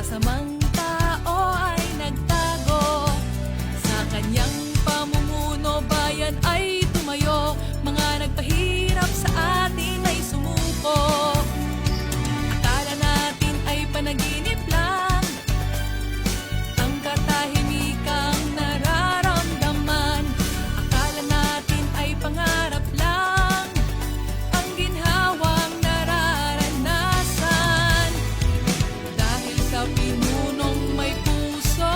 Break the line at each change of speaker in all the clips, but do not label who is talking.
masamang tao ay nagtago. Sa kanyang pamumuno bayan ay tumayo, mga nagpahirap sa atin ay sumuko. Akala natin ay panaginip lang, ang katahimikang nararamdaman. Akala natin ay pangarap lang, ang ginhawang nararanasan. Dahil sa pinunong may puso,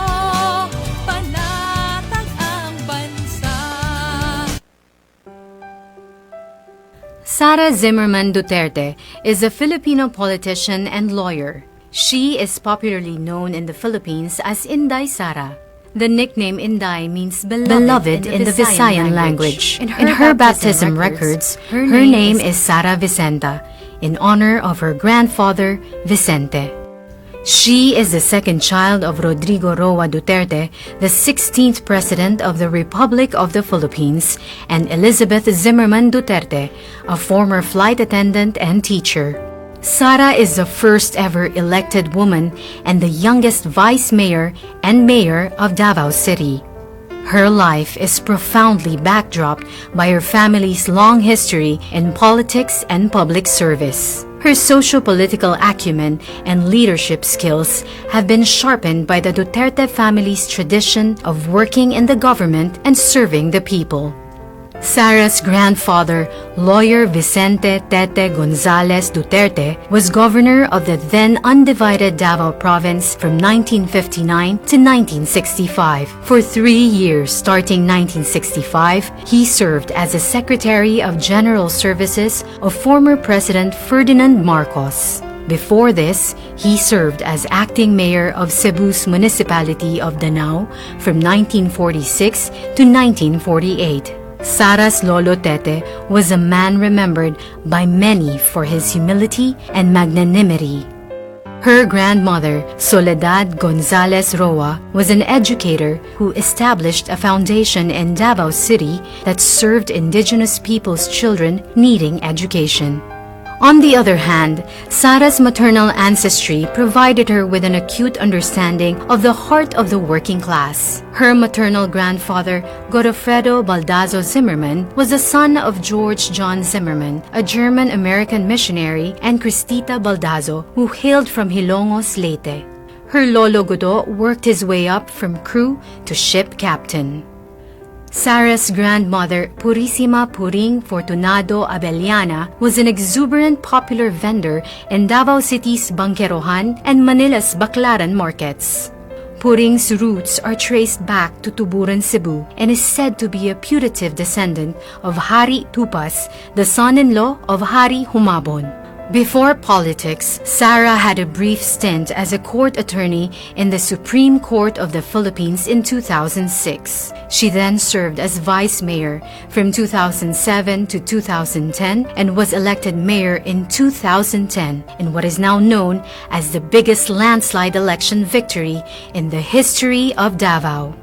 panatag ang bansa.
Sara Zimmerman Duterte is a Filipino politician and lawyer. She is popularly known in the Philippines as Inday Sara. The nickname Inday means beloved in the Visayan language. In her baptism records, her name is Sara Vicenta, in honor of her grandfather, Vicente. She is the second child of Rodrigo Roa Duterte, the 16th President of the Republic of the Philippines, and Elizabeth Zimmerman Duterte, a former flight attendant and teacher. Sara is the first ever elected woman and the youngest vice mayor and mayor of Davao City. Her life is profoundly backdropped by her family's long history in politics and public service. Her socio-political acumen and leadership skills have been sharpened by the Duterte family's tradition of working in the government and serving the people. Sara's grandfather, lawyer Vicente Tete Gonzales Duterte, was governor of the then undivided Davao Province from 1959 to 1965. For 3 years, starting 1965, he served as the Secretary of General Services of former President Ferdinand Marcos. Before this, he served as acting mayor of Cebu's municipality of Danao from 1946 to 1948. Sara's Lolo Tete was a man remembered by many for his humility and magnanimity. Her grandmother, Soledad Gonzales Roa, was an educator who established a foundation in Davao City that served indigenous people's children needing education. On the other hand, Sara's maternal ancestry provided her with an acute understanding of the heart of the working class. Her maternal grandfather, Godofredo Baldazo Zimmerman, was the son of George John Zimmerman, a German-American missionary, and Cristita Baldazo, who hailed from Hilongos, Leyte. Her Lolo Godo worked his way up from crew to ship captain. Sara's grandmother, Purissima Puring Fortunado Abellana, was an exuberant popular vendor in Davao City's Bangkerohan and Manila's Baclaran markets. Puring's roots are traced back to Tuburan, Cebu, and is said to be a putative descendant of Hari Tupas, the son-in-law of Hari Humabon. Before politics, Sara had a brief stint as a court attorney in the Supreme Court of the Philippines in 2006. She then served as vice mayor from 2007 to 2010 and was elected mayor in 2010 in what is now known as the biggest landslide election victory in the history of Davao.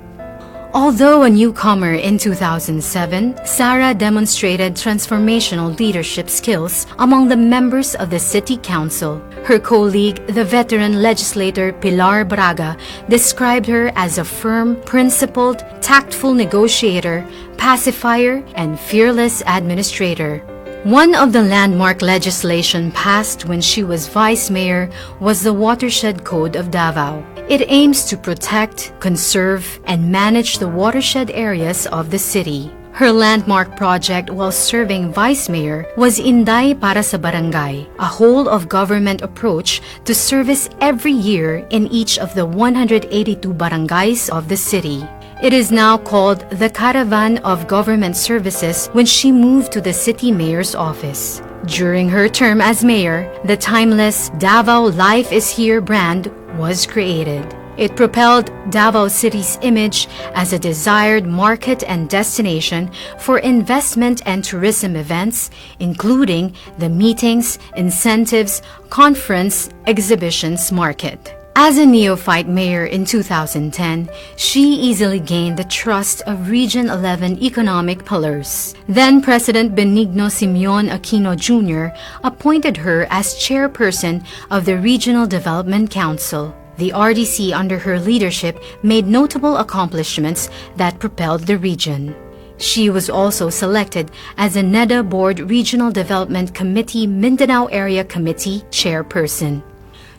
Although a newcomer in 2007, Sara demonstrated transformational leadership skills among the members of the City Council. Her colleague, the veteran legislator Pilar Braga, described her as a firm, principled, tactful negotiator, pacifier, and fearless administrator. One of the landmark legislation passed when she was vice mayor was the Watershed Code of Davao. It aims to protect, conserve, and manage the watershed areas of the city. Her landmark project while serving vice mayor was Inday Para sa Barangay, a whole-of-government approach to service every year in each of the 182 barangays of the city. It is now called the Caravan of Government Services when she moved to the city mayor's office. During her term as mayor, the timeless Davao Life is Here brand was created. It propelled Davao City's image as a desired market and destination for investment and tourism events, including the meetings, incentives, conference, exhibitions market. As a neophyte mayor in 2010, she easily gained the trust of Region 11 economic pillars. Then President Benigno Simeon Aquino Jr. appointed her as chairperson of the Regional Development Council. The RDC under her leadership made notable accomplishments that propelled the region. She was also selected as a NEDA Board Regional Development Committee Mindanao Area Committee chairperson.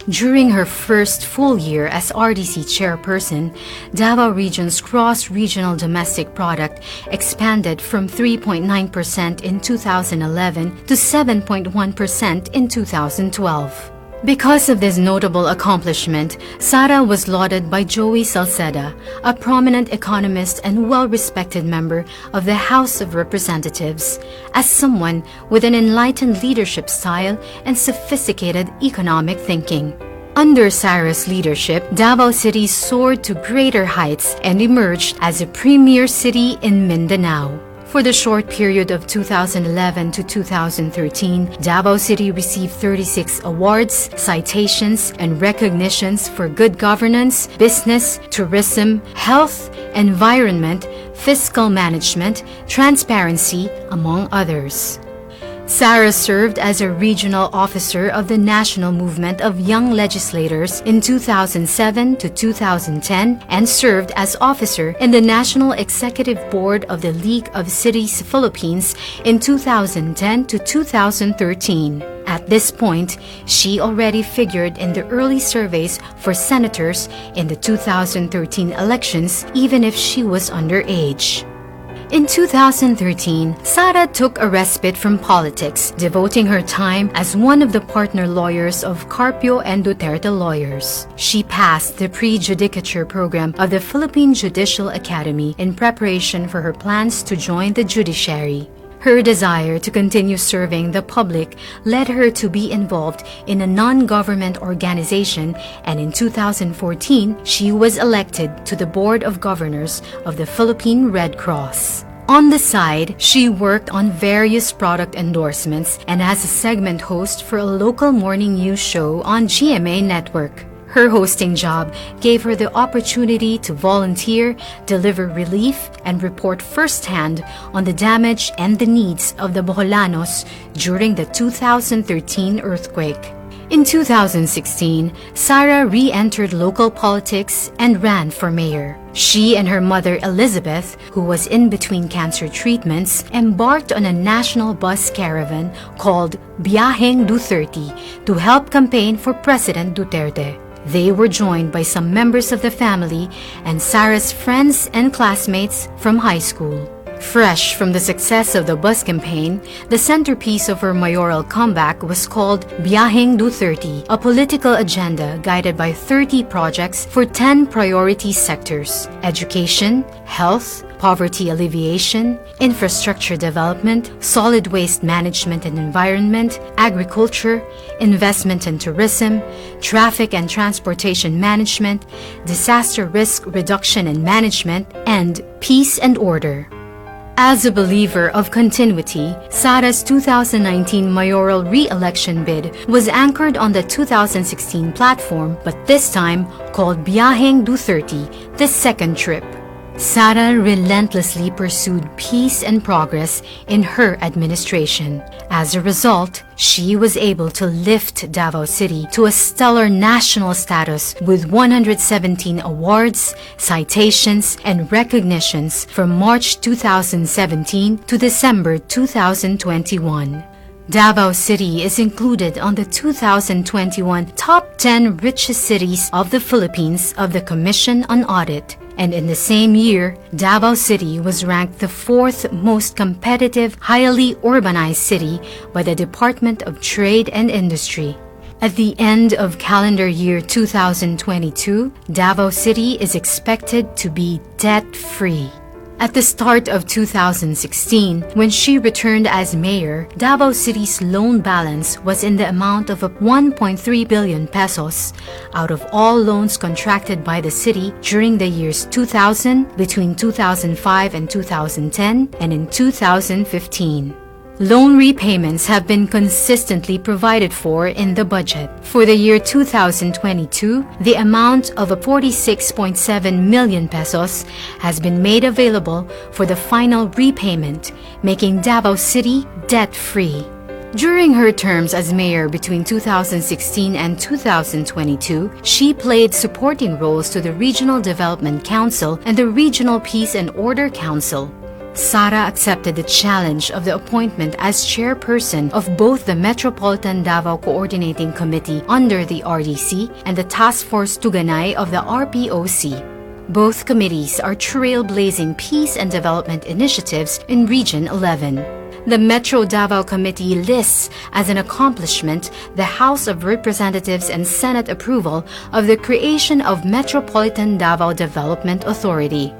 During her first full year as RDC chairperson, Davao Region's gross-regional domestic product expanded from 3.9% in 2011 to 7.1% in 2012. Because of this notable accomplishment, Sara was lauded by Joey Salceda, a prominent economist and well-respected member of the House of Representatives, as someone with an enlightened leadership style and sophisticated economic thinking. Under Sara's leadership, Davao City soared to greater heights and emerged as a premier city in Mindanao. For the short period of 2011 to 2013, Davao City received 36 awards, citations, and recognitions for good governance, business, tourism, health, environment, fiscal management, transparency, among others. Sara served as a regional officer of the National Movement of Young Legislators in 2007 to 2010 and served as officer in the National Executive Board of the League of Cities Philippines in 2010 to 2013. At this point, she already figured in the early surveys for senators in the 2013 elections, even if she was underage. In 2013, Sara took a respite from politics, devoting her time as one of the partner lawyers of Carpio and Duterte lawyers. She passed the pre-judicature program of the Philippine Judicial Academy in preparation for her plans to join the judiciary. Her desire to continue serving the public led her to be involved in a non-government organization, and in 2014, she was elected to the Board of Governors of the Philippine Red Cross. On the side, she worked on various product endorsements and as a segment host for a local morning news show on GMA Network. Her hosting job gave her the opportunity to volunteer, deliver relief, and report firsthand on the damage and the needs of the Boholanos during the 2013 earthquake. In 2016, Sara re-entered local politics and ran for mayor. She and her mother Elizabeth, who was in between cancer treatments, embarked on a national bus caravan called Biyaheng Duterte to help campaign for President Duterte. They were joined by some members of the family and Sara's friends and classmates from high school. Fresh from the success of the bus campaign, the centerpiece of her mayoral comeback was called Biyaheng Duterte, a political agenda guided by 30 projects for 10 priority sectors: education, health, poverty alleviation, infrastructure development, solid waste management and environment, agriculture, investment and tourism, traffic and transportation management, disaster risk reduction and management, and peace and order. As a believer of continuity, Sara's 2019 mayoral re-election bid was anchored on the 2016 platform, but this time called Biyaheng Duterte, the second trip. Sara relentlessly pursued peace and progress in her administration. As a result, she was able to lift Davao City to a stellar national status with 117 awards, citations, and recognitions from March 2017 to December 2021. Davao City is included on the 2021 Top 10 Richest Cities of the Philippines of the Commission on Audit. And in the same year, Davao City was ranked the 4th most competitive, highly urbanized city by the Department of Trade and Industry. At the end of calendar year 2022, Davao City is expected to be debt-free. At the start of 2016, when she returned as mayor, Davao City's loan balance was in the amount of 1.3 billion pesos out of all loans contracted by the city during the years 2000, between 2005 and 2010, and in 2015. Loan repayments have been consistently provided for in the budget. For the year 2022, the amount of 46.7 million pesos has been made available for the final repayment, making Davao City debt-free. During her terms as mayor between 2016 and 2022, she played supporting roles to the Regional Development Council and the Regional Peace and Order Council. Sara accepted the challenge of the appointment as chairperson of both the Metropolitan Davao Coordinating Committee under the RDC and the Task Force Tuganay of the RPOC. Both committees are trailblazing peace and development initiatives in Region 11. The Metro Davao Committee lists as an accomplishment the House of Representatives and Senate approval of the creation of Metropolitan Davao Development Authority.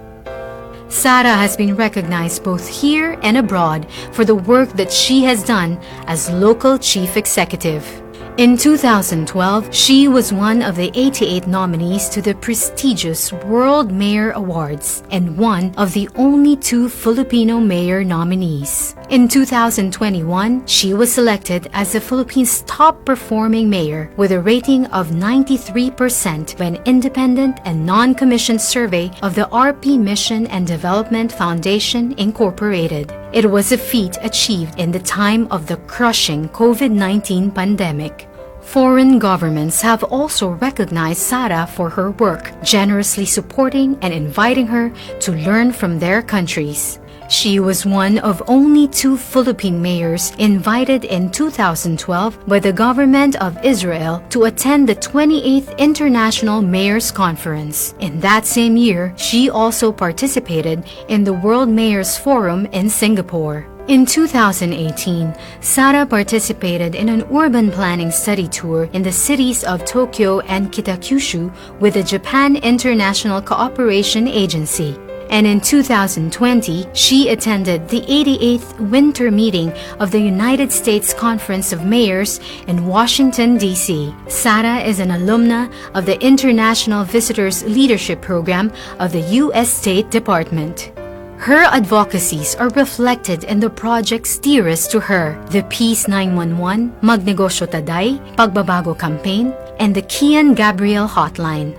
Sara has been recognized both here and abroad for the work that she has done as local chief executive. In 2012, she was one of the 88 nominees to the prestigious World Mayor Awards and one of the only 2 Filipino mayor nominees. In 2021, she was selected as the Philippines' top-performing mayor with a rating of 93% by an independent and non-commissioned survey of the RP Mission and Development Foundation, Incorporated. It was a feat achieved in the time of the crushing COVID-19 pandemic. Foreign governments have also recognized Sara for her work, generously supporting and inviting her to learn from their countries. She was one of only 2 Philippine mayors invited in 2012 by the government of Israel to attend the 28th International Mayors Conference. In that same year, she also participated in the World Mayors Forum in Singapore. In 2018, Sara participated in an urban planning study tour in the cities of Tokyo and Kitakyushu with the Japan International Cooperation Agency. And in 2020, she attended the 88th Winter Meeting of the United States Conference of Mayors in Washington, D.C. Sara is an alumna of the International Visitors Leadership Program of the U.S. State Department. Her advocacies are reflected in the projects dearest to her, the Peace 911, Magnegosyo Taday, Pagbabago Campaign, and the Kian Gabriel Hotline.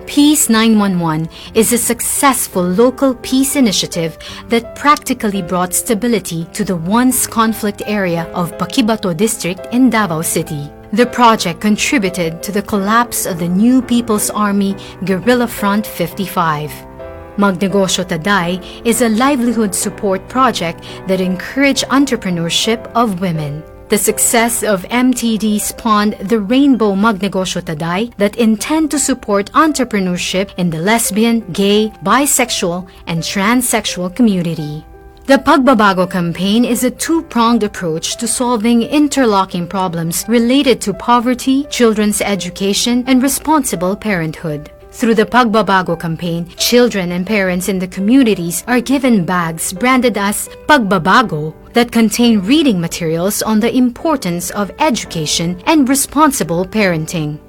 Peace 911 is a successful local peace initiative that practically brought stability to the once conflict area of Paquibato District in Davao City. The project contributed to the collapse of the New People's Army Guerrilla Front 55. Magnegosyo Taday is a livelihood support project that encourages entrepreneurship of women. The success of MTD spawned the Rainbow Magnegosyo Taday that intend to support entrepreneurship in the lesbian, gay, bisexual, and transsexual community. The Pagbabago campaign is a 2-pronged approach to solving interlocking problems related to poverty, children's education, and responsible parenthood. Through the Pagbabago campaign, children and parents in the communities are given bags branded as Pagbabago that contain reading materials on the importance of education and responsible parenting.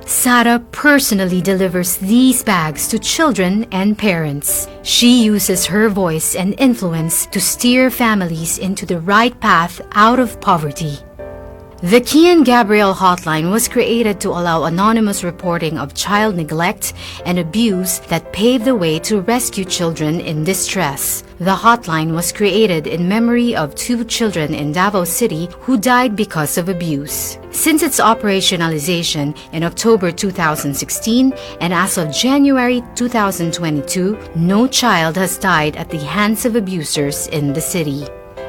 Sara personally delivers these bags to children and parents. She uses her voice and influence to steer families into the right path out of poverty. The Kian Gabriel Hotline was created to allow anonymous reporting of child neglect and abuse that paved the way to rescue children in distress. The hotline was created in memory of 2 children in Davao City who died because of abuse. Since its operationalization in October 2016 and as of January 2022, no child has died at the hands of abusers in the city.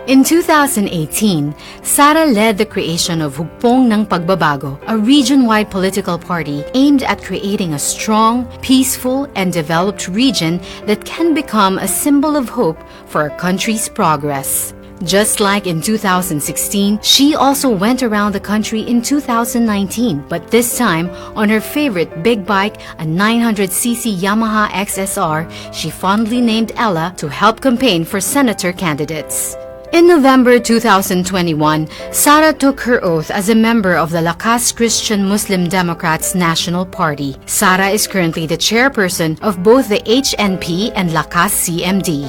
In 2018, Sara led the creation of Hugpong ng Pagbabago, a region-wide political party aimed at creating a strong, peaceful, and developed region that can become a symbol of hope for our country's progress. Just like in 2016, she also went around the country in 2019, but this time on her favorite big bike, a 900cc Yamaha XSR, she fondly named Ella to help campaign for senator candidates. In November 2021, Sara took her oath as a member of the Lakas Christian Muslim Democrats National Party. Sara is currently the chairperson of both the HNP and Lakas CMD.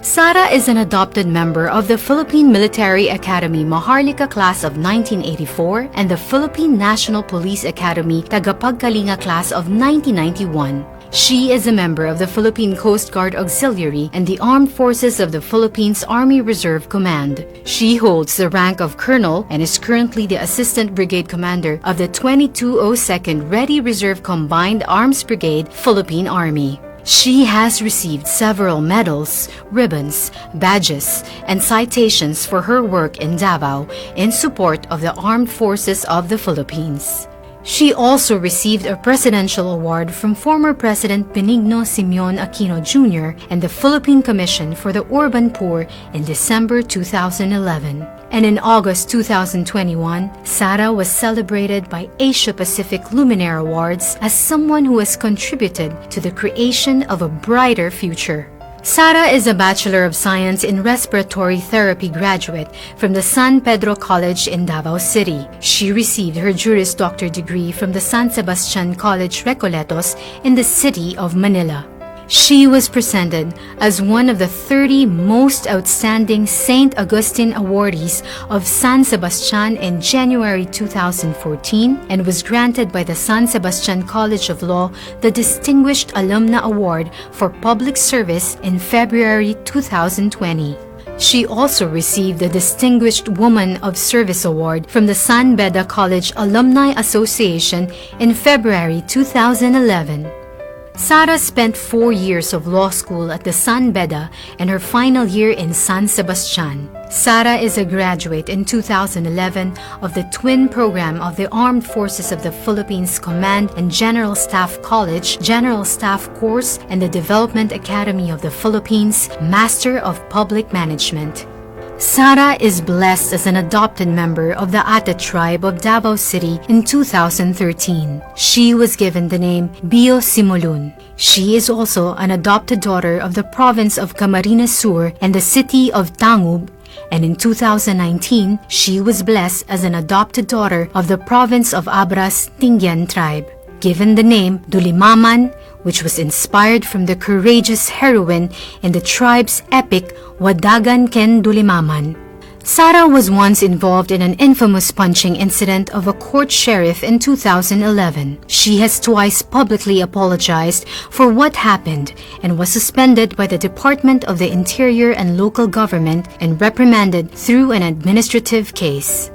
Sara is an adopted member of the Philippine Military Academy Maharlika Class of 1984 and the Philippine National Police Academy Tagapagkalinga Class of 1991. She is a member of the Philippine Coast Guard Auxiliary and the Armed Forces of the Philippines Army Reserve Command. She holds the rank of Colonel and is currently the Assistant Brigade Commander of the 2202nd Ready Reserve Combined Arms Brigade, Philippine Army. She has received several medals, ribbons, badges, and citations for her work in Davao in support of the Armed Forces of the Philippines. She also received a presidential award from former President Benigno Simeon Aquino Jr. and the Philippine Commission for the Urban Poor in December 2011. And in August 2021, Sara was celebrated by Asia Pacific Luminaire Awards as someone who has contributed to the creation of a brighter future. Sara is a Bachelor of Science in Respiratory Therapy graduate from the San Pedro College in Davao City. She received her Juris Doctor degree from the San Sebastian College Recoletos in the city of Manila. She was presented as one of the 30 most outstanding St. Augustine awardees of San Sebastian in January 2014 and was granted by the San Sebastian College of Law the Distinguished Alumna Award for Public Service in February 2020. She also received the Distinguished Woman of Service Award from the San Beda College Alumni Association in February 2011. Sara spent 4 years of law school at the San Beda and her final year in San Sebastian. Sara is a graduate in 2011 of the twin program of the Armed Forces of the Philippines Command and General Staff College, General Staff Course, and the Development Academy of the Philippines, Master of Public Management. Sara is blessed as an adopted member of the Ate tribe of Davao City in 2013. She was given the name Bio Simulun. She is also an adopted daughter of the province of Camarines Sur and the city of Tangub, and in 2019, she was blessed as an adopted daughter of the province of Abras Tingyan tribe. Given the name Dulimaman, which was inspired from the courageous heroine in the tribe's epic Wadagan Ken Dulimaman. Sara was once involved in an infamous punching incident of a court sheriff in 2011. She has twice publicly apologized for what happened and was suspended by the Department of the Interior and Local Government and reprimanded through an administrative case.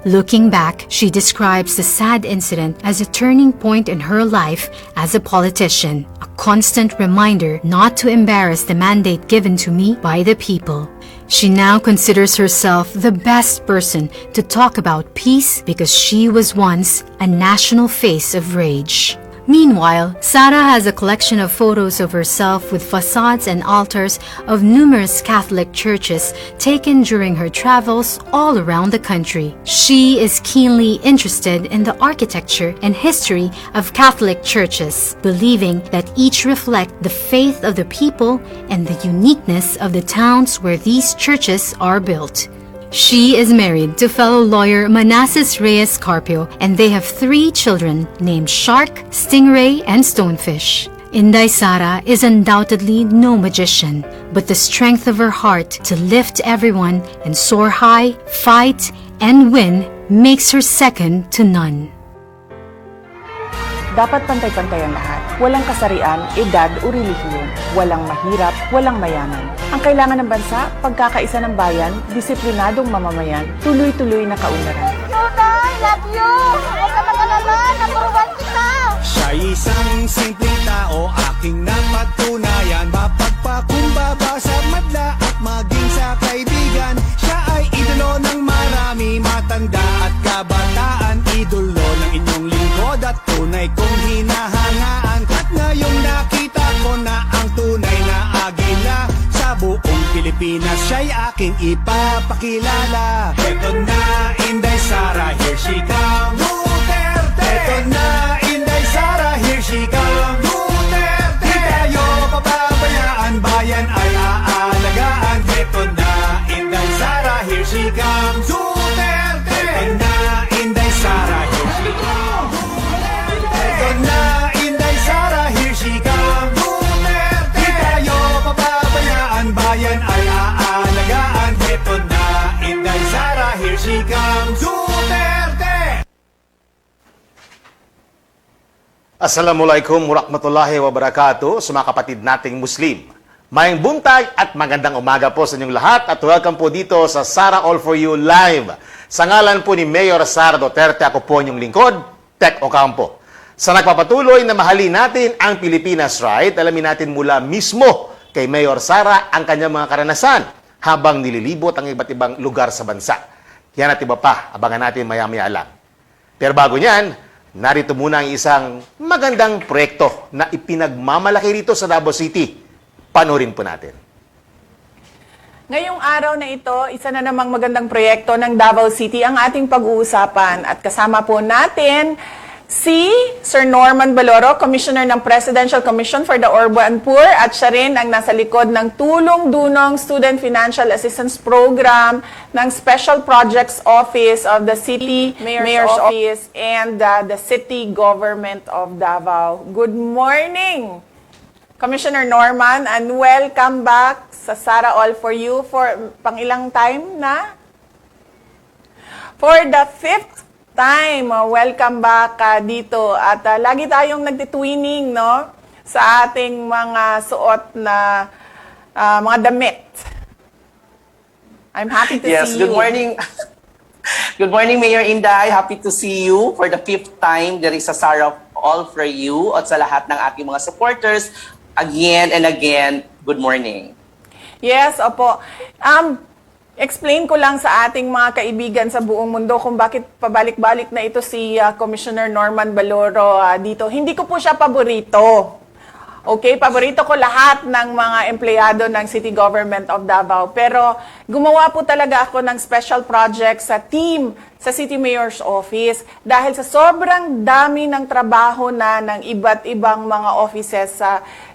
Looking back, she describes the sad incident as a turning point in her life as a politician, a constant reminder not to embarrass the mandate given to me by the people. She now considers herself the best person to talk about peace because she was once a national face of rage. Meanwhile, Sara has a collection of photos of herself with facades and altars of numerous Catholic churches taken during her travels all around the country. She is keenly interested in the architecture and history of Catholic churches, believing that each reflect the faith of the people and the uniqueness of the towns where these churches are built. She is married to fellow lawyer Manassas Reyes Carpio, and they have 3 children named Shark, Stingray, and Stonefish. Inday Sara is undoubtedly no magician, but the strength of her heart to lift everyone and soar high, fight, and win makes her second to none.
Dapat pantay-pantay ang lahat. Walang kasarian, edad o relihiyon. Walang mahirap, walang mayaman. Ang kailangan ng bansa, pagkakaisa ng bayan, disiplinadong mamamayan, tuloy-tuloy na kaunlaran.
Tunay, love you! Huwag ka mag-alala, number 1 kita!
Siya'y isang simpleng tao, aking napatunayan. Mapagpakumbaba sa madla at maging sa kaibigan. Siya ay idolo ng marami, matanda at kabataan. Idolo ng inyong lingkod at tunay kong hinahangaan. At ngayong nakita ko na ang tunay na agila sa buong Pilipinas, siya'y aking ipapakilala. Eto na, Inday Sara, here she comes. Duterte! Eto na, Inday Sara, here she comes. Duterte! Di tayo pababayaan, bayan ay aalagaan. Eto na, Inday Sara, here she comes. Duterte! Eto na, Inday Sara, here she comes. Eto na, Inday Sara, here she comes. Duterte! Di tayo pababayaan, bayan ay aalagaan. Eto na, Inday Sara, here she comes. Duterte!
Assalamualaikum warahmatullahi wabarakatuh sa mga kapatid nating Muslim. Mayang buntag at magandang umaga po sa inyong lahat at welcome po dito sa Sara All For You Live. Sa ngalan po ni Mayor Sara Duterte, ako po inyong lingkod, Tek Ocampo. Sa nagpapatuloy na mahalin natin ang Pilipinas Right, alamin natin mula mismo kay Mayor Sara ang kanyang mga karanasan habang nililibot ang iba't ibang lugar sa bansa. Yan at iba pa, abangan natin maya-maya lang. Pero bago niyan, narito muna ang isang magandang proyekto na ipinagmamalaki rito sa Davao City. Panoorin po natin.
Ngayong araw na ito, isa na namang magandang proyekto ng Davao City ang ating pag-uusapan. At kasama po natin si Sir Norman Baloro, Commissioner ng Presidential Commission for the Urban Poor, at siya rin ang nasa likod ng Tulong-Dunong Student Financial Assistance Program ng Special Projects Office of the City Mayor's Office and the City Government of Davao. Good morning, Commissioner Norman, and welcome back sa Sara All For You for pang-ilang time na? For the fifth time. Welcome back dito. At lagi tayong nagtitwining, no? Sa ating mga suot na mga damit. I'm happy to see you.
Good morning. Good morning, Mayor Inday. Happy to see you for the fifth time. There is a Sarah All For You at sa lahat ng ating mga supporters. Again and again, good morning.
Yes, opo. Explain ko lang sa ating mga kaibigan sa buong mundo kung bakit pabalik-balik na ito si Commissioner Norman Baloro dito. Hindi ko po siya paborito. Okay, paborito ko lahat ng mga empleyado ng City Government of Davao. Pero gumawa po talaga ako ng special project sa team sa City Mayor's Office dahil sa sobrang dami ng trabaho na ng iba't ibang mga offices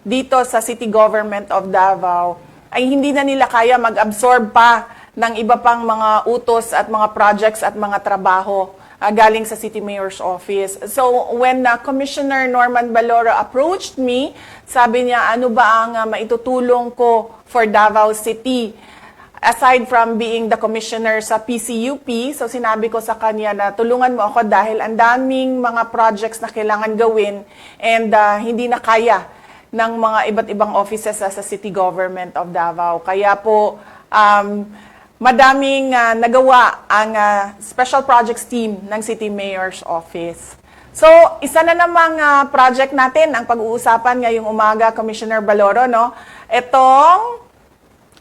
dito sa City Government of Davao ay hindi na nila kaya mag-absorb pa ng iba pang mga utos at mga projects at mga trabaho galing sa City Mayor's Office. So, when Commissioner Norman Baloro approached me, sabi niya, ano ba ang maitutulong ko for Davao City? Aside from being the commissioner sa PCUP, so sinabi ko sa kanya na tulungan mo ako dahil ang daming mga projects na kailangan gawin and hindi na kaya ng mga iba't ibang offices sa City Government of Davao. Kaya po, madaming nagawa ang Special Projects Team ng City Mayor's Office. So, isa na namang project natin ang pag-uusapan ngayong umaga, Commissioner Baloro, no? Itong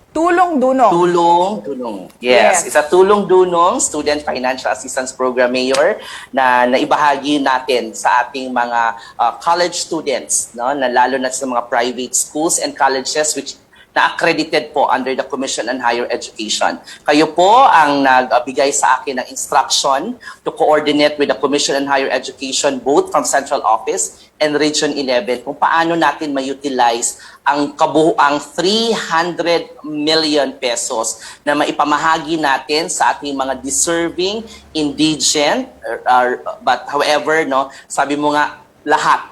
Tulong-Dunong.
Tulong-Dunong. Yes, it's a Tulong-Dunong Student Financial Assistance Program, Mayor, na naibahagi natin sa ating mga college students, no? Na lalo na sa mga private schools and colleges which na-accredited po under the Commission on Higher Education. Kayo po ang nagbigay sa akin ng instruction to coordinate with the Commission on Higher Education both from Central Office and Region 11 kung paano natin ma-utilize ang kabuuang 300 million pesos na maipamahagi natin sa ating mga deserving, indigent, but however, no, sabi mo nga, lahat,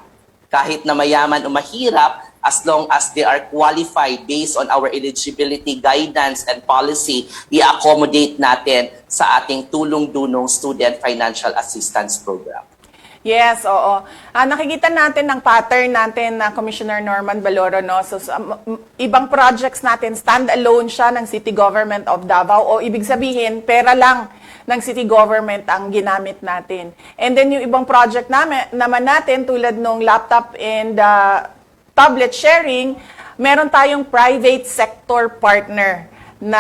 kahit na mayaman o mahirap, as long as they are qualified based on our eligibility guidance and policy, i-accommodate natin sa ating Tulong-Dunong Student Financial Assistance Program.
Yes, oo. Nakikita natin ng pattern natin na Commissioner Norman Baloro, no? So, ibang projects natin, stand-alone siya ng City Government of Davao o ibig sabihin, pera lang ng City Government ang ginamit natin. And then yung ibang project naman natin tulad nung laptop and tablet sharing, meron tayong private sector partner na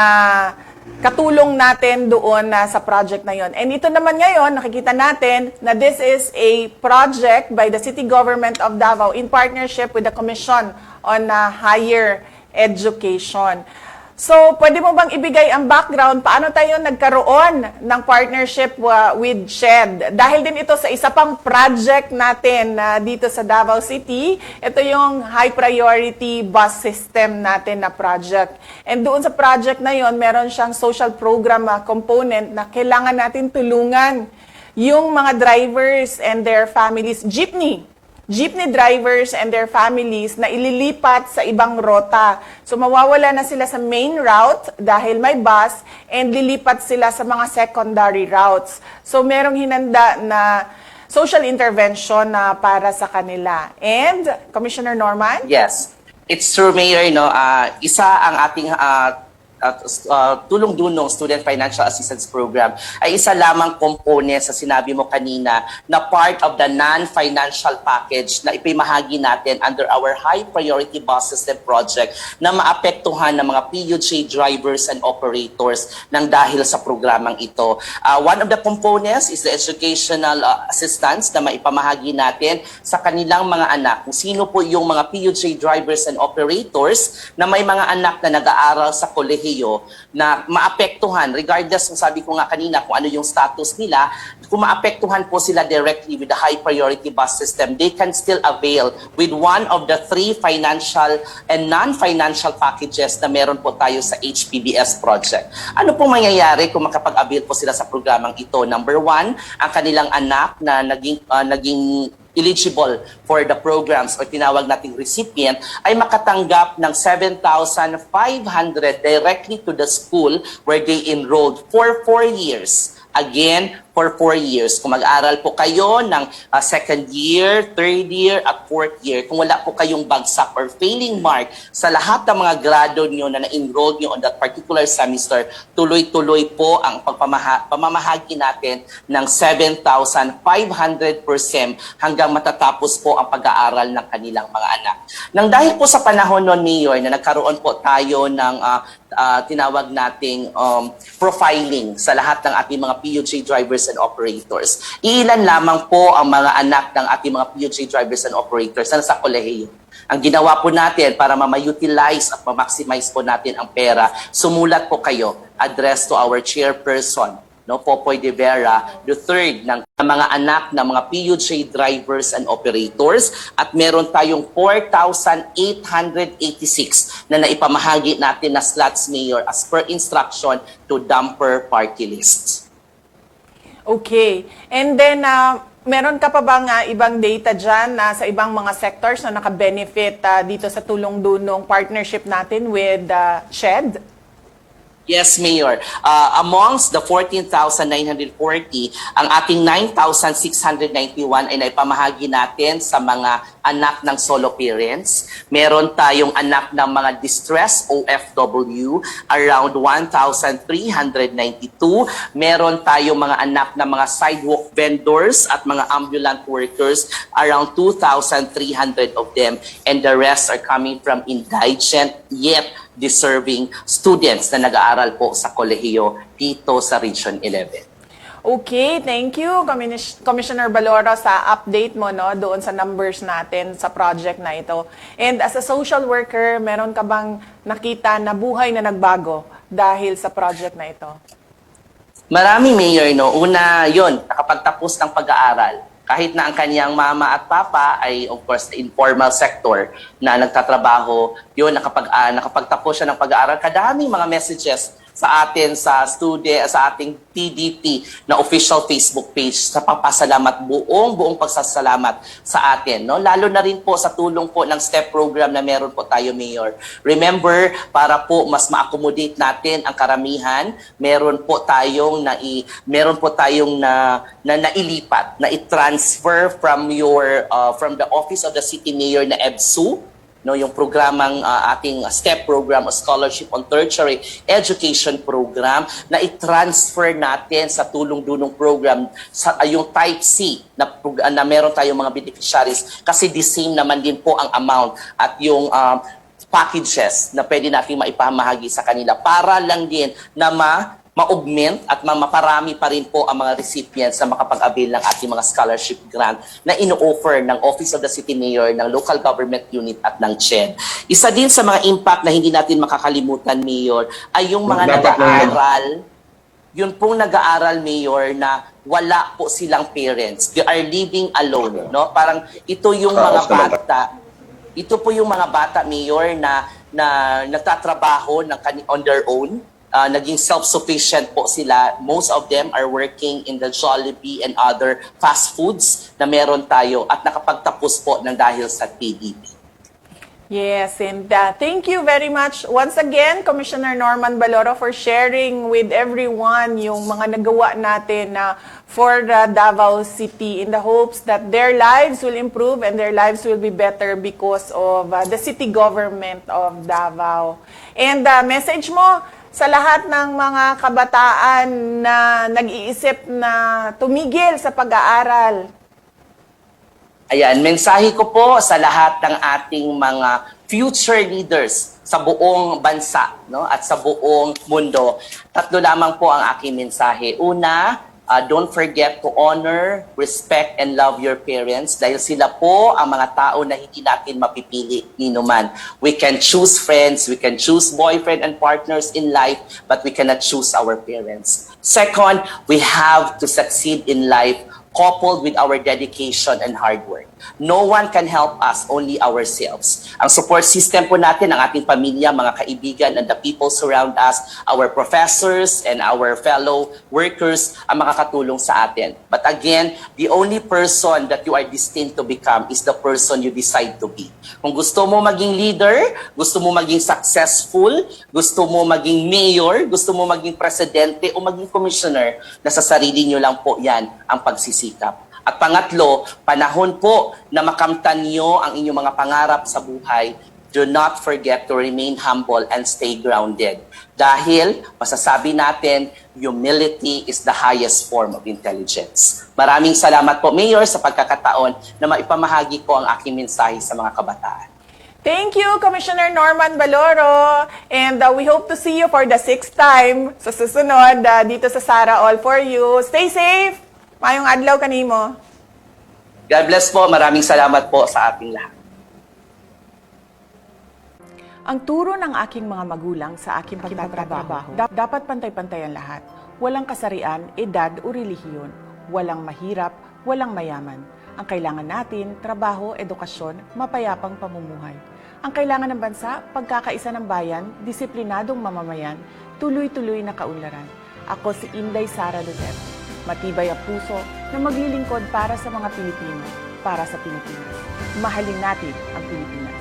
katulong natin doon sa project na yon. And ito naman ngayon, nakikita natin na this is a project by the City Government of Davao in partnership with the Commission on Higher Education. So, pwede mo bang ibigay ang background? Paano tayo nagkaroon ng partnership with SHED? Dahil din ito sa isa pang project natin dito sa Davao City. Ito yung high priority bus system natin na project. And doon sa project na yon, meron siyang social program component na kailangan natin tulungan yung mga drivers and their families, jeepney drivers and their families na ililipat sa ibang rota. So mawawala na sila sa main route dahil may bus and lilipat sila sa mga secondary routes. So merong hinanda na social intervention na para sa kanila. And, Commissioner Norman?
Yes, it's true, Mayor. No? Isa ang ating tulong-dunong Student Financial Assistance Program ay isa lamang component sa sinabi mo kanina na part of the non-financial package na ipimahagi natin under our High Priority Bus System Project na maapektuhan ng mga PUJ drivers and operators ng dahil sa programang ito. One of the components is the educational assistance na maipamahagi natin sa kanilang mga anak. Kung sino po yung mga PUJ drivers and operators na may mga anak na nag-aaral sa kolehiyo na maapektuhan, regardless kung sabi ko nga kanina kung ano yung status nila, kung maapektuhan po sila directly with the high priority bus system, they can still avail with one of the 3 financial and non-financial packages na meron po tayo sa HPBS project. Ano po mangyayari kung makapag-avail po sila sa programang ito? Number 1, ang kanilang anak na naging eligible for the programs o tinawag nating recipient ay makatanggap ng 7,500 directly to the school where they enrolled for 4 years. Again, for 4 years. Kung mag-aral po kayo ng second year, third year, at fourth year, kung wala po kayong bagsak or failing mark sa lahat ng mga grado nyo na na-enrolled nyo on that particular semester, tuloy-tuloy po ang pamamahagi natin ng 7,500% hanggang matatapos po ang pag-aaral ng kanilang mga anak. Nang dahil po sa panahon noon, Mayor, na nagkaroon po tayo ng tinawag nating profiling sa lahat ng ating mga PUJ drivers and operators. Iilan lamang po ang mga anak ng ating mga PUJ drivers and operators na nasa kolehiyo. Ang ginawa po natin para ma-utilize at ma-maximize po natin ang pera, sumulat po kayo, address to our chairperson, no, Popoy de Vera, the third ng mga anak ng mga PUJ drivers and operators, at meron tayong 4,886 na naipamahagi natin na slots, Mayor, as per instruction to dumper party lists.
Okay. And then, meron ka pa bang ibang data dyan sa ibang mga sectors na naka-benefit dito sa tulong-dunong partnership natin with SHED?
Yes, Mayor. Amongst the 14,940, ang ating 9,691 ay naipamahagi natin sa mga anak ng solo parents. Meron tayong anak ng mga distress OFW, around 1,392. Meron tayong mga anak ng mga sidewalk vendors at mga ambulant workers, around 2,300 of them. And the rest are coming from indigent yet deserving students na nag-aaral po sa kolehiyo dito sa Region 11.
Okay, thank you, Commissioner Baloro, sa update mo doon sa numbers natin sa project na ito. And as a social worker, meron ka bang nakita na buhay na nagbago dahil sa project na ito?
Marami, Mayor. No? Una, yon, nakapagtapos ng pag-aaral. Kahit na ang kaniyang mama at papa ay, of course, informal sector na nagtatrabaho, yun, nakapagtapos siya ng pag-aaral. Kadaming mga messages sa atin, sa ating TDT na official Facebook page sa papasalamat, buong pagsasalamat sa atin. No? Lalo na rin po sa tulong po ng STEP program na meron po tayo, Mayor. Remember, para po mas ma-accommodate natin ang karamihan, meron po tayong nailipat, na i-transfer from the Office of the City Mayor na EBSU, no, yung programang ating STEP program o Scholarship on Tertiary Education Program, na i-transfer natin sa tulong-dunong program sa yung Type C na meron tayong mga beneficiaries, kasi the same naman din po ang amount at yung packages na pwede natin maipamahagi sa kanila para lang din na ma-augment at maparami pa rin po ang mga recipients na makapag-avail ng ating mga scholarship grant na ino-offer ng Office of the City Mayor, ng Local Government Unit at ng CHED. Isa din sa mga impact na hindi natin makakalimutan, Mayor, ay yung mga nag-aaral, yun pong nag-aaral, Mayor, na wala po silang parents. They are living alone. No? Parang ito yung mga bata, ito po yung mga bata, Mayor, na nagtatrabaho on their own. Naging self-sufficient po sila. Most of them are working in the Jollibee and other fast foods na meron tayo at nakapagtapos po ng dahil sa TDP.
Yes, and thank you very much once again, Commissioner Norman Baloro, for sharing with everyone yung mga nagawa natin for Davao City in the hopes that their lives will improve and their lives will be better because of the city government of Davao. And message mo sa lahat ng mga kabataan na nag-iisip na tumigil sa pag-aaral.
Ayan, mensahe ko po sa lahat ng ating mga future leaders sa buong bansa, no, at sa buong mundo. Tatlo lamang po ang aking mensahe. Una, don't forget to honor, respect, and love your parents dahil sila po ang mga tao na hindi natin mapipili ni numan. We can choose friends, we can choose boyfriend and partners in life, but we cannot choose our parents. Second, we have to succeed in life coupled with our dedication and hard work. No one can help us, only ourselves. Ang support system po natin, ang ating pamilya, mga kaibigan, and the people surround us, our professors and our fellow workers, ang makakatulong sa atin. But again, the only person that you are destined to become is the person you decide to be. Kung gusto mo maging leader, gusto mo maging successful, gusto mo maging mayor, gusto mo maging presidente o maging commissioner, nasa sarili nyo lang po yan ang pagsisikap. At pangatlo, panahon po na makamtan nyo ang inyong mga pangarap sa buhay, do not forget to remain humble and stay grounded. Dahil, masasabi natin, humility is the highest form of intelligence. Maraming salamat po, Mayor, sa pagkakataon na maipamahagi ko ang aking mensahe sa mga kabataan.
Thank you, Commissioner Norman Baloro. And we hope to see you for the 6th time sa susunod dito sa Sara All For You. Stay safe! Mayong adlaw kanimo.
God bless po. Maraming salamat po sa ating lahat.
Ang turo ng aking mga magulang sa aking pagtatrabaho, dapat pantay-pantay ang lahat. Walang kasarian, edad o relihiyon. Walang mahirap, walang mayaman. Ang kailangan natin, trabaho, edukasyon, mapayapang pamumuhay. Ang kailangan ng bansa, pagkakaisa ng bayan, disiplinadong mamamayan, tuloy-tuloy na kaunlaran. Ako si Inday Sara Duterte. Matibay ang puso na maglilingkod para sa mga Pilipino, para sa Pilipinas. Mahalin natin ang Pilipinas.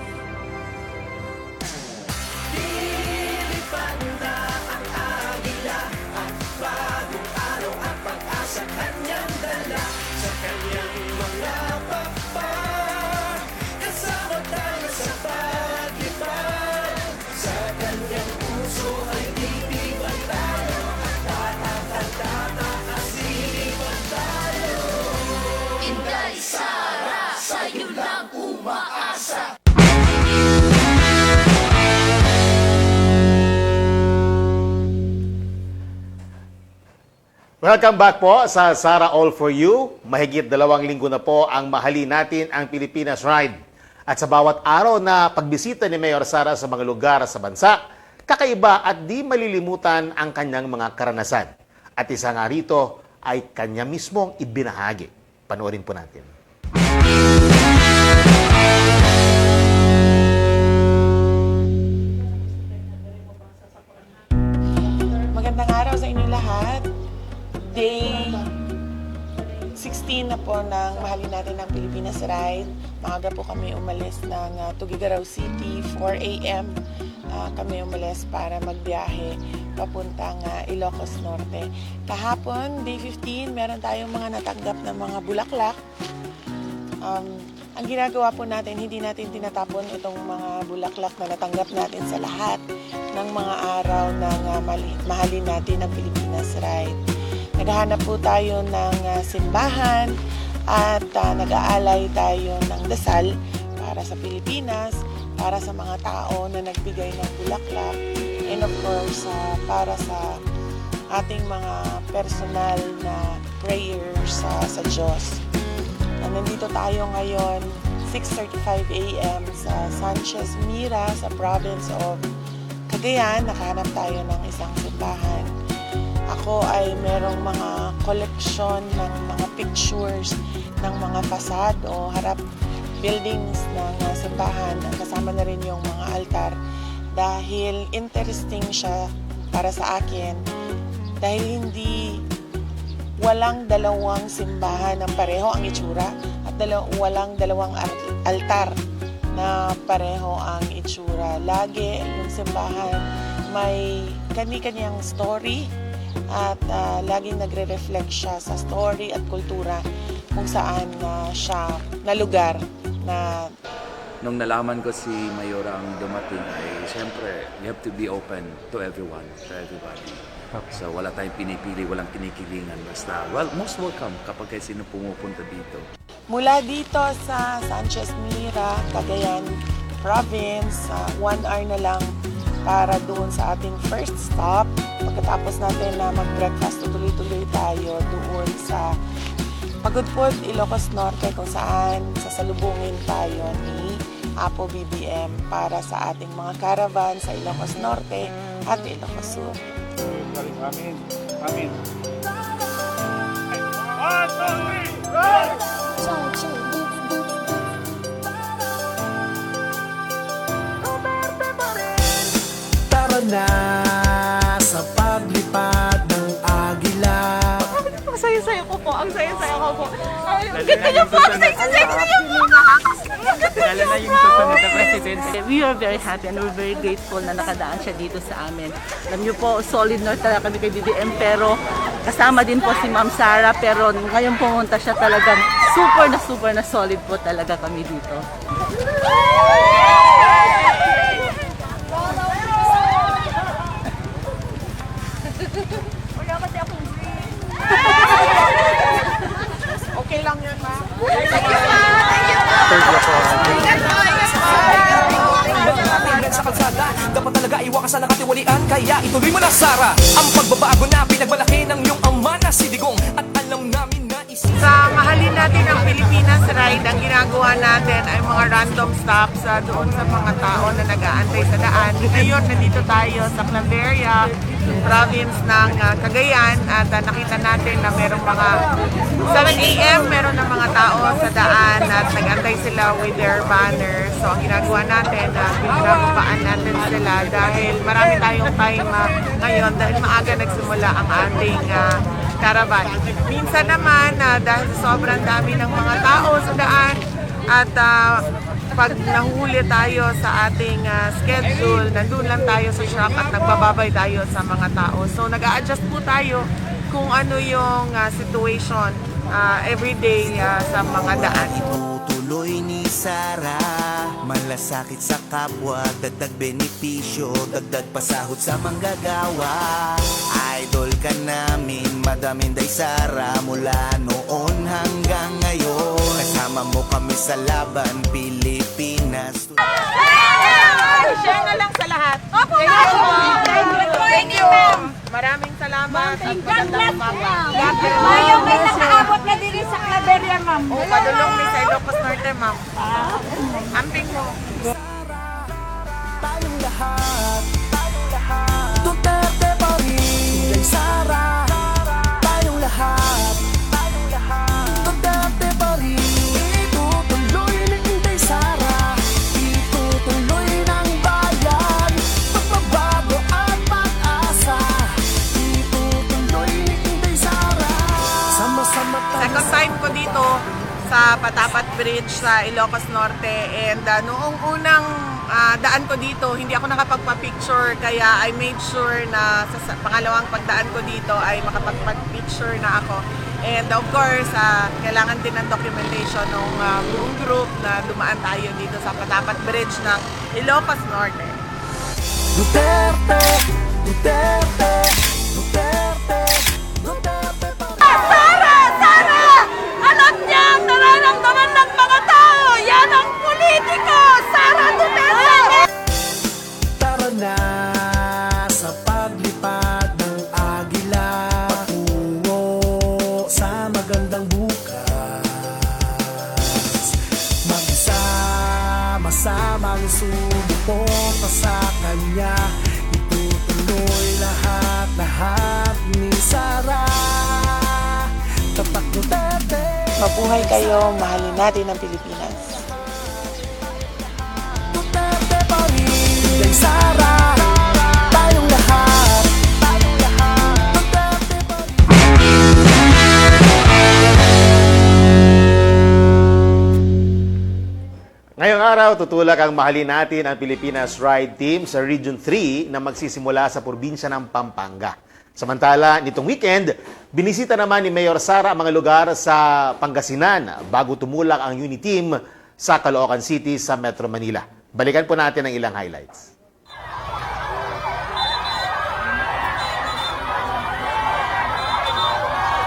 Welcome back po sa Sara All For You. Mahigit 2 linggo na po ang Mahalin Natin ang Pilipinas Ride. At sa bawat araw na pagbisita ni Mayor Sara sa mga lugar sa bansa, kakaiba at di malilimutan ang kanyang mga karanasan. At isa nga rito ay kanya mismong ibinahagi. Panoorin po natin.
Magandang araw sa inyo lahat. Day 16 na po ng Mahalin Natin ang Pilipinas Ride. Maaga po kami umalis ng Tuguegarao City, 4 a.m. Kami umalis para magbiyahe papuntang Ilocos Norte. Kahapon, day 15, meron tayong mga natanggap na mga bulaklak. Ang ginagawa po natin, hindi natin tinatapon itong mga bulaklak na natanggap natin sa lahat ng mga araw ng Mahalin Natin ang Pilipinas Ride. Naghahanap po tayo ng simbahan at nag-aalay tayo ng dasal para sa Pilipinas, para sa mga tao na nagbigay ng bulaklak, and of course, para sa ating mga personal na prayers sa Diyos. Nandito tayo ngayon, 6:35 a.m. sa Sanchez Mira sa province of Cagayan. Nakahanap tayo ng isang simbahan. Ako ay merong mga collection ng mga pictures ng mga fasad o harap buildings ng simbahan. Kasama na rin yung mga altar dahil interesting siya para sa akin dahil walang dalawang simbahan ng pareho ang itsura at walang dalawang altar na pareho ang itsura. Lagi yung simbahan may kani-kanyang story at laging nagre-reflect siya sa story at kultura kung saan siya na lugar na
Nung nalaman ko si Mayora ang dumating ay siyempre, we have to be open to everyone, to everybody. So wala tayong pinipili, walang kinikilingan. Basta, well, most welcome kapag kayo sino pumupunta dito.
mula dito sa Sanchez Mira, Cagayan Province, 1 hour na lang para doon sa ating first stop. Pagkatapos natin na mag-breakfast, tuloy-tuloy tayo doon sa Pagudpod, Ilocos Norte, kung saan sasalubungin tayo ni Apo BBM para sa ating mga caravan sa Ilocos Norte at Ilocos Sur.
Amin. Amin. 1, 2, 3, go!
Tara na sa paglipad ng agila.
Ang saya-saya ko po. Ang saya-saya ko po. Ang ganda niyo po. Ang saya-saya niyo po.
Lalo na yung susunod na presidente. We are very happy and we're very grateful na nakadaan siya dito sa amin. Alam niyo po, solid north talaga kami kay BBM, pero kasama din po si Ma'am Sara, pero ngayon pumunta siya talagang super na solid po talaga kami dito.
Okay lang yan, ma.
Sa kalsada, dapat talaga iwakas sa nakatiwalian. Kaya ituloy mo na, Sara, ang pagbabago na pinagmalaki ng iyong ama na si Digong. At alam namin na
Sa Mahalin Natin ang Pilipinas ride, ang ginagawa natin ay mga random stops doon sa mga tao na nag-aantay sa daan. Ngayon, nandito tayo sa Claveria, province ng Cagayan, at nakita natin na merong mga 7 a.m. meron na mga tao sa daan at nag-antay sila with their banners. So ang ginagawa natin, pinababaan natin sila dahil marami tayong time ngayon dahil maaga nagsimula ang ating caravan. Minsan naman, dahil sa sobrang dami ng mga tao sa daan at pag nahuli tayo sa ating schedule, nandun lang tayo sa truck at nagbababay tayo sa mga tao. So nag-a-adjust po tayo kung ano yung situation everyday sa mga daan.
Tuloy ni Sara, malasakit sa kapwa, dagdag benepisyo, dagdag pasahod sa manggagawa. Idol ka namin, Madam Inday Sara, mula noon hanggang ngayon. Kasama mo kami sa laban, Pilipinas.
Share na lang sa lahat.
Opo, thank you, ma'am.
Maraming salamat.
God bless you, ma'am.
God bless you.
Ayaw may nakaabot na diri sa Claveria, ma'am.
Padulong ni sa Ilocos Norte, ma'am. Amping mo.
tayong lahat. Duterte pa rin. Inday Sara, tayong lahat. Duterte pa rin. Itutuloy ni Inday Sara, itutuloy ng bayan. Pagbabago at pag-asa, itutuloy ni Inday Sara. Sama-sama tayo.
Second time ko dito sa Patapat Bridge sa Ilocos Norte, and noong unang daan ko dito, hindi ako nakapagpa-picture, kaya I made sure na sa pangalawang pagdaan ko dito ay makapagpa-picture na ako. And of course, kailangan din ng documentation ng buong group na dumaan tayo dito sa Patapat Bridge ng Ilocos Norte.
Duterte, Duterte, Duterte, Duterte pa rin.
Sara! Alam niya ang nararamdaman ng mga tao! Yan ang politiko! Sara Duterte!
Tara na sa paglipad ng agila, patungo sa magandang bukas. Magsama-samang sumuporta sa kanya, itutuloy lahat ni Sara. Tatak Duterte.
Mabuhay kayo, mahalin natin ang Pilipinas.
Duterte pa rin. Inday Sara, tayong lahat. Duterte pa rin.
Ngayong araw araw, tutulak ang Mahalin Natin ang Pilipinas Ride Team sa Region 3 na magsisimula sa probinsya ng Pampanga. Samantala, nitong weekend, binisita naman ni Mayor Sara ang mga lugar sa Pangasinan bago tumulak ang unit team sa Caloocan City sa Metro Manila. Balikan po natin ang ilang highlights.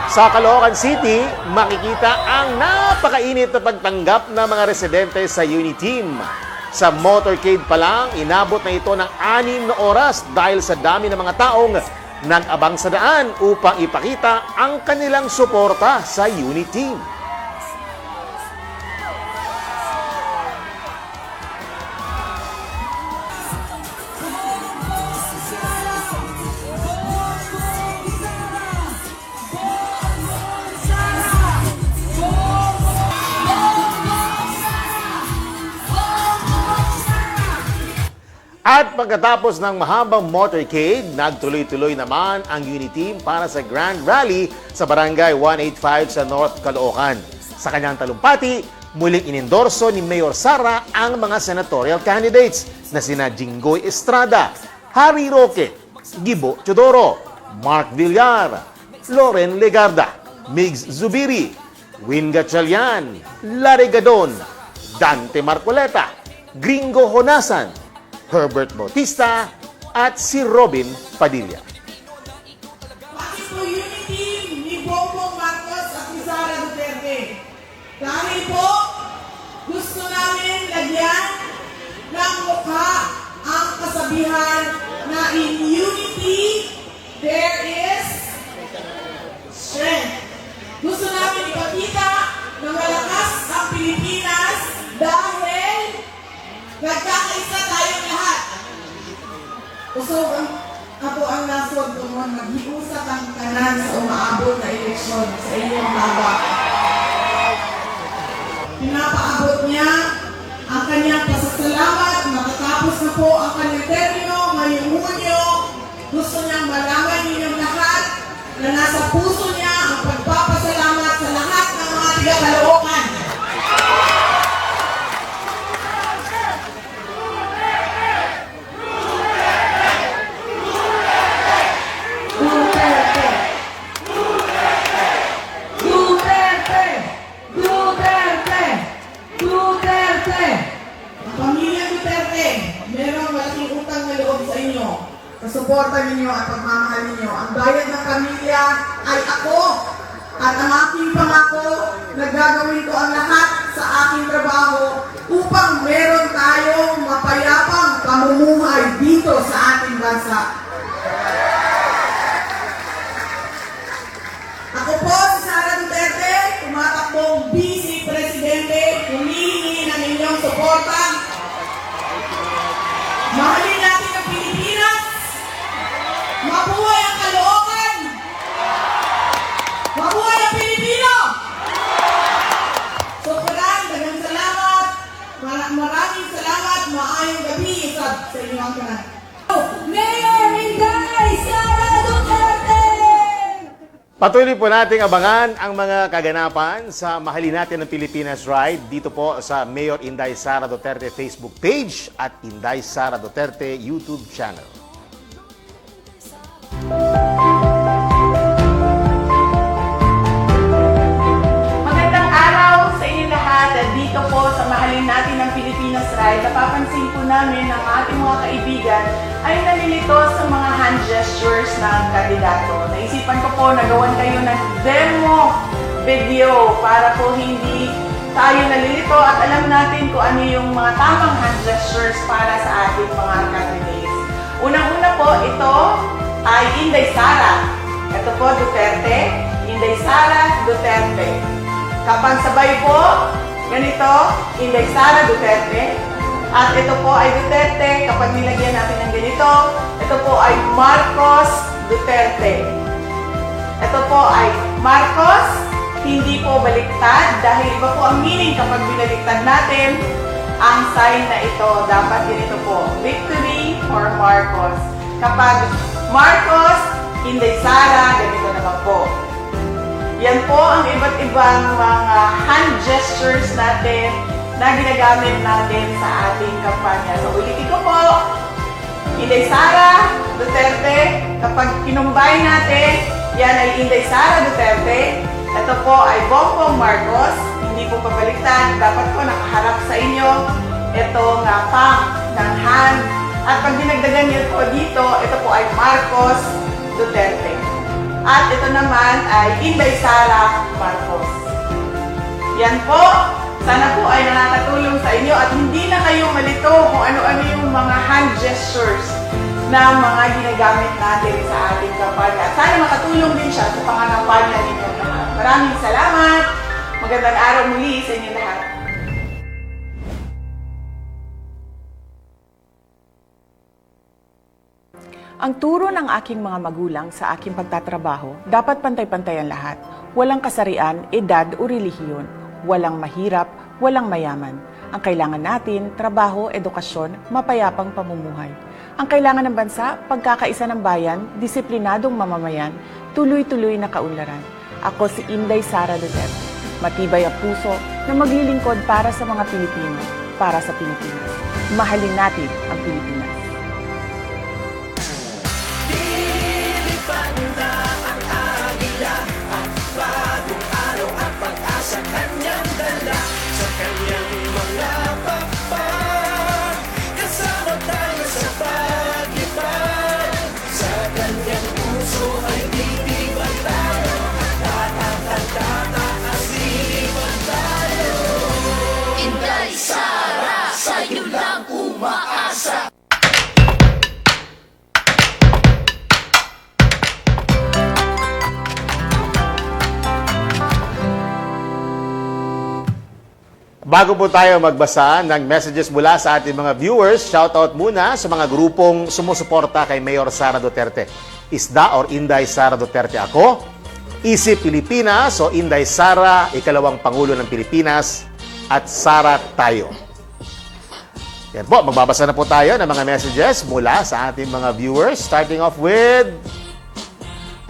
Sa Caloocan City, makikita ang napakainit na pagtanggap ng mga residente sa unit team. Sa motorcade pa lang, inabot na ito ng 6 na oras dahil sa dami ng mga taong nag-abang sa daan upang ipakita ang kanilang suporta sa unit team. At pagkatapos ng mahabang motorcade, nagtuloy-tuloy naman ang unit team para sa Grand Rally sa Barangay 185 sa North Caloocan. Sa kanyang talumpati, muling inendorso ni Mayor Sara ang mga senatorial candidates na sina Jinggoy Estrada, Harry Roque, Gibo Chodoro, Mark Villar, Loren Legarda, Migs Zubiri, Win Gatchalian, Larry Gadon, Dante Marcoleta, Gringo Honasan, Herbert Bautista at si Robin Padilla.
Pati po unity ni Bongbong Marcos at ni Sara Duterte. Dahil po, gusto namin lagyan ng mukha ang kasabihan na in unity, there is strength. Gusto namin ipakita na malakas ang Pilipinas dahil nagkakaisa tayong lahat. Usog ako ang nasod doon, maghiusap ang kanan sa umaabot na eleksyon sa inyong baba. Pinapaabot niya ang kanyang pasasalamat, matatapos na po ang kanyang termino ngayong Hunyo. Gusto niyang malaman ninyong lahat na nasa puso niya ang pagpapasalamat sa lahat ng mga taga-Caloocan. Suporta ninyo at pagmamahal ninyo. Ang bayad ng pamilya ay ako. At ang aking pangako na gagawin ko ang lahat sa aking trabaho upang meron tayong mapayapang pamumuhay dito sa ating bansa. Ako po si Sara Duterte, tumatakbong Vice Presidente, humihingi ng inyong suporta. Mahalin natin ang Pilipinas. Mabuhay ang Caloocan! Mabuhay ang Pilipino! Sobrang dagang salamat. Maraming salamat. Maayong gabi sa inyong kanan. Mayor Inday Sara Duterte!
Patuloy po nating abangan ang mga kaganapan sa Mahalin Natin ang Pilipinas Ride dito po sa Mayor Inday Sara Duterte Facebook page at Inday Sara Duterte YouTube channel.
Magandang araw sa inyo lahat at dito po sa Mahalin Natin ang Pilipinas Ride. Napapansin po namin ang ating mga kaibigan ay nalilito sa mga hand gestures ng kandidato. Naisipan ko po na gawan kayo ng demo video para po hindi tayo nalilito at alam natin kung ano yung mga tamang hand gestures para sa ating mga candidates. Unang-una po, ito ay Inday Sara. Ito po, Duterte. Inday Sara, Duterte. Kapag sabay po, ganito, Inday Sara, Duterte. At ito po ay Duterte. Kapag nilagyan natin ng ganito, ito po ay Marcos, Duterte. Ito po ay Marcos, hindi po baliktad. Dahil iba po ang meaning kapag binaliktad natin ang sign na ito. Dapat ganito po, victory for Marcos. Kapag Marcos, Inday Sara, ganito naman po. Yan po ang iba't ibang mga hand gestures natin
na ginagamit natin sa ating kampanya. So ulitin ko po, Inday Sara Duterte, kapag kinumbay natin, yan ay Inday Sara Duterte. Ito po ay Bongbong Marcos, hindi po pabaliktad, dapat po nakaharap sa inyo itong pang ng hand. At pag dinagdagan niyo po dito, ito po ay Marcos Duterte. At ito naman ay Inday Sara Marcos. Yan po, sana po ay nakakatulong sa inyo at hindi na kayo malito kung ano-ano yung mga hand gestures na mga ginagamit natin sa ating kampanya. At sana makatulong din siya sa pangangampanya ninyo lahat. Maraming salamat! Magandang araw muli sa inyo lahat. Ang turo ng aking mga magulang sa aking pagtatrabaho, dapat pantay-pantay ang lahat. Walang kasarian, edad o relihiyon. Walang mahirap, walang mayaman. Ang kailangan natin, trabaho, edukasyon, mapayapang pamumuhay. Ang kailangan ng bansa, pagkakaisa ng bayan, disiplinadong mamamayan, tuloy-tuloy na kaunlaran. Ako si Inday Sara Duterte. Matibay ang puso na maglilingkod para sa mga Pilipino, para sa Pilipinas. Mahalin natin ang Pilipinas.
Bago po tayo magbasa ng messages mula sa ating mga viewers, shoutout muna sa mga grupong sumusuporta kay Mayor Sara Duterte. Isda or Inday Sara Duterte ako, Isip Pilipinas o Inday Sara, ikalawang Pangulo ng Pilipinas, at Sara tayo. Yan po, magbabasa na po tayo ng mga messages mula sa ating mga viewers. Starting off with...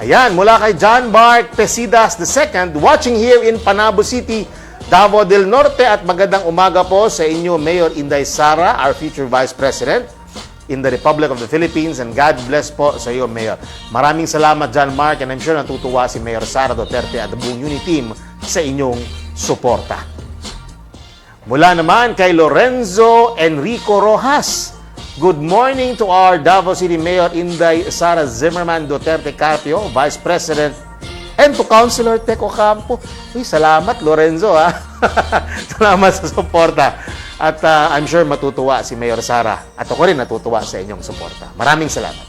Ayan, mula kay John Mark Pesidas II, watching here in Panabo City, Davao del Norte, at magandang umaga po sa inyo, Mayor Inday Sara, our future Vice President in the Republic of the Philippines, and God bless po sa iyo, Mayor. Maraming salamat, John Mark, and I'm sure natutuwa si Mayor Sara Duterte at the buong UNI team sa inyong suporta. Mula naman kay Lorenzo Enrico Rojas, good morning to our Davao City Mayor Inday Sara Zimmerman Duterte Carpio, Vice President, and to Councilor Tek Ocampo. Uy, salamat, Lorenzo, ha? Salamat sa suporta. At I'm sure matutuwa si Mayor Sara. At ako rin natutuwa sa inyong suporta. Maraming salamat.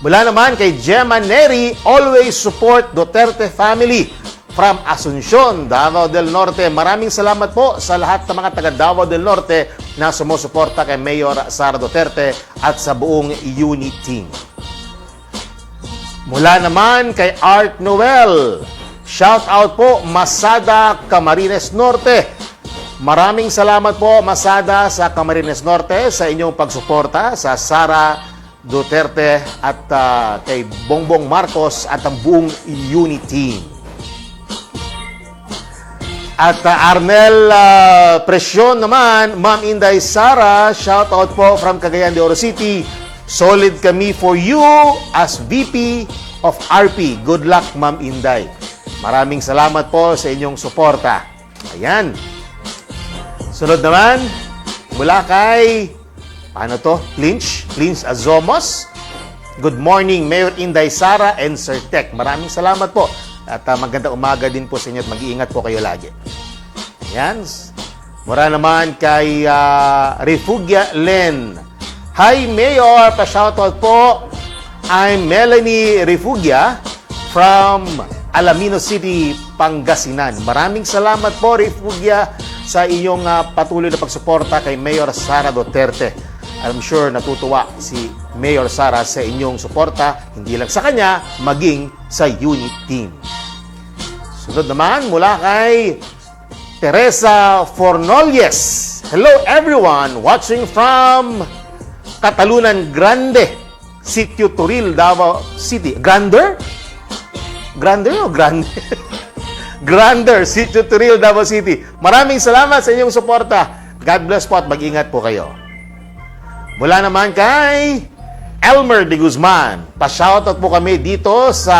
Mula naman kay Gemma Neri, always support Duterte family from Asuncion, Davao del Norte. Maraming salamat po sa lahat ng mga taga Davao del Norte na sumusuporta kay Mayor Sara Duterte at sa buong UNI team. Mula naman kay Art Noel, shout out po Masada, Camarines Norte. Maraming salamat po Masada sa Camarines Norte sa inyong pagsuporta sa Sara Duterte at kay Bongbong Marcos at ang buong UNI team. At Arnel Presyon naman, Ma'am Inday Sara, shout out po from Cagayan de Oro City. Solid kami for you as VP of RP. Good luck, Ma'am Inday. Maraming salamat po sa inyong suporta. Ayan. Sunod naman, mula kay, paano to? Clinch Azomos. Good morning, Mayor Inday Sara and Sir Tek. Maraming salamat po. At magandang umaga din po sa inyo at mag-iingat po kayo lagi. Ayan. Mura naman kay Refugia Len. Hi, Mayor! Pa-shoutout po. I'm Melanie Refugia from Alaminos City, Pangasinan. Maraming salamat po, Refugia, sa iyong patuloy na pagsuporta kay Mayor Sara Duterte. I'm sure natutuwa si Mayor Sara sa inyong suporta, hindi lang sa kanya, maging sa UNI team. Sunod naman, mula kay Teresa Fornolles. Hello, everyone! Watching from Catalunan Grande, Sitio Turil, Davao City. Grander o Grande? Grander, Sitio Turil, Davao City. Maraming salamat sa inyong suporta. God bless po at mag-ingat po kayo. Mula naman kay Elmer de Guzman. Pa-shoutout po kami dito sa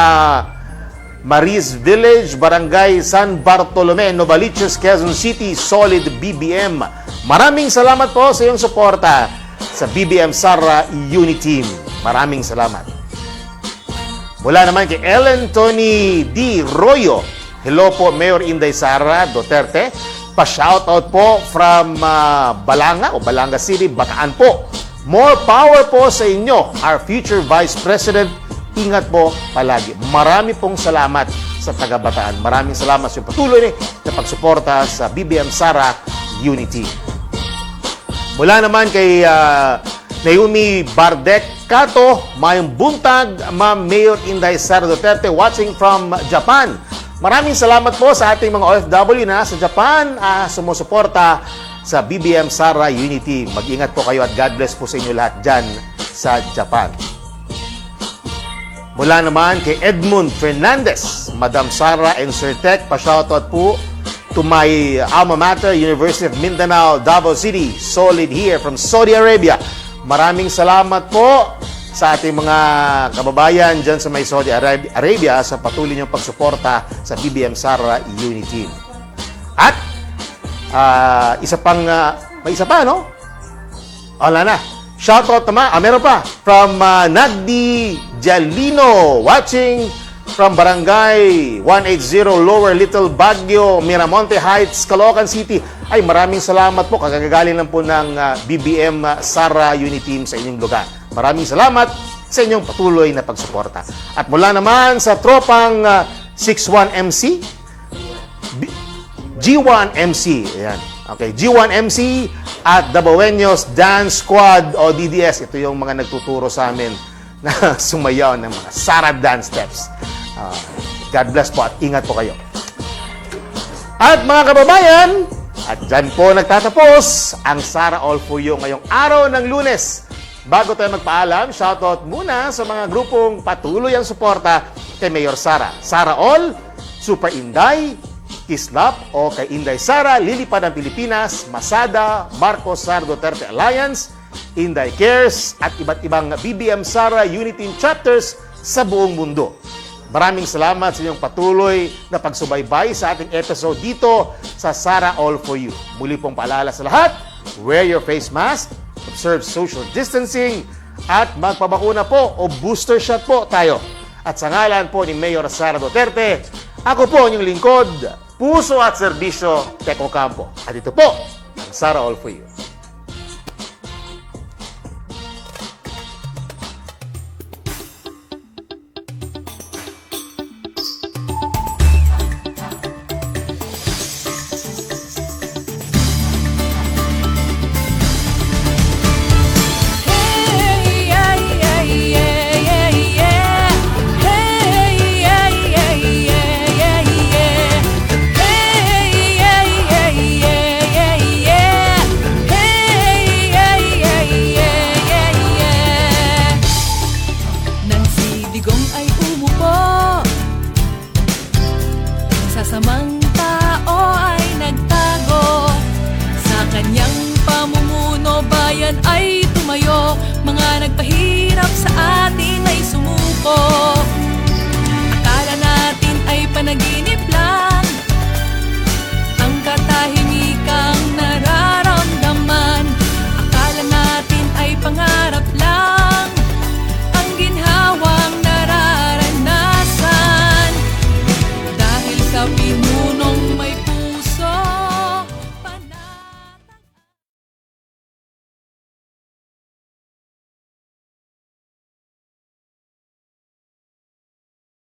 Maris Village, Barangay San Bartolome, Novaliches, Quezon City, Solid BBM. Maraming salamat po sa iyong suporta sa BBM Sara Unity Team. Maraming salamat. Mula naman kay Ellen Tony D. Royo. Hello po, Mayor Inday Sara Duterte. Pa-shoutout po from Balanga City, Bataan po. More power po sa inyo, our future Vice President. Ingat po palagi. Marami pong salamat sa taga-Bataan. Maraming salamat sa patuloy na pagsuporta sa BBM Sara Unity. Mula naman kay Naomi Bardec Kato, mayong buntag, Ma'am Mayor Inday Sara Duterte, watching from Japan. Maraming salamat po sa ating mga OFW na sa Japan sumusuporta sa BBM Sara Unity. Mag-ingat po kayo at God bless po sa inyo lahat dyan sa Japan. Mula naman kay Edmund Fernandez, Madam Sara and Sir Tech, pa-shoutout po to my alma mater, University of Mindanao, Davao City, solid here from Saudi Arabia. Maraming salamat po sa ating mga kababayan dyan sa may Saudi Arabia sa patuloy niyong pagsuporta sa BBM Sara Unity. At may isa pa, no? Wala na. Shoutout naman, meron pa, from Nagdi Jalino, watching from Barangay 180 Lower Little Baguio, Miramonte Heights, Caloocan City. Ay, maraming salamat po. Kagagaling lang po ng BBM Sara Unity Team sa inyong lugar. Maraming salamat sa inyong patuloy na pagsuporta. At mula naman sa tropang 61MC, G1MC, ayan. Okay, G1MC at Dabaweños Dance Squad o DDS. Ito yung mga nagtuturo sa amin na sumayaw ng mga Sara dance steps. God bless po at ingat po kayo. At mga kababayan, at dyan po nagtatapos ang Sara All For You ngayong araw ng Lunes. Bago tayo magpaalam, shoutout muna sa mga grupong patuloy ang suporta kay Mayor Sara. Sara All, Super Inday, Kislap o kay Inday Sara, Lilipad ng Pilipinas, Masada, Marcos Sara Duterte Alliance, Inday Cares, at iba't ibang BBM Sara Unity chapters sa buong mundo. Maraming salamat sa inyong patuloy na pagsubaybay sa ating episode dito sa Sara All For You. Muli pong paalala sa lahat, wear your face mask, observe social distancing, at magpabakuna po o booster shot po tayo. At sa ngalan po ni Mayor Sara Duterte, ako po inyong lingkod, puso at serbisyo, Teco Campo. At ito po, ang Sara All For You.
Masasamang tao ay nagtago. Sa kanyang pamumuno bayan ay tumayo. Mga nagpahirap sa atin ay sumuko. Akala natin ay panaginip lang, ang katahimikang nararamdaman. Akala natin ay pangarap lang, ang ginhawang nararanasan. Dahil sa Pinoy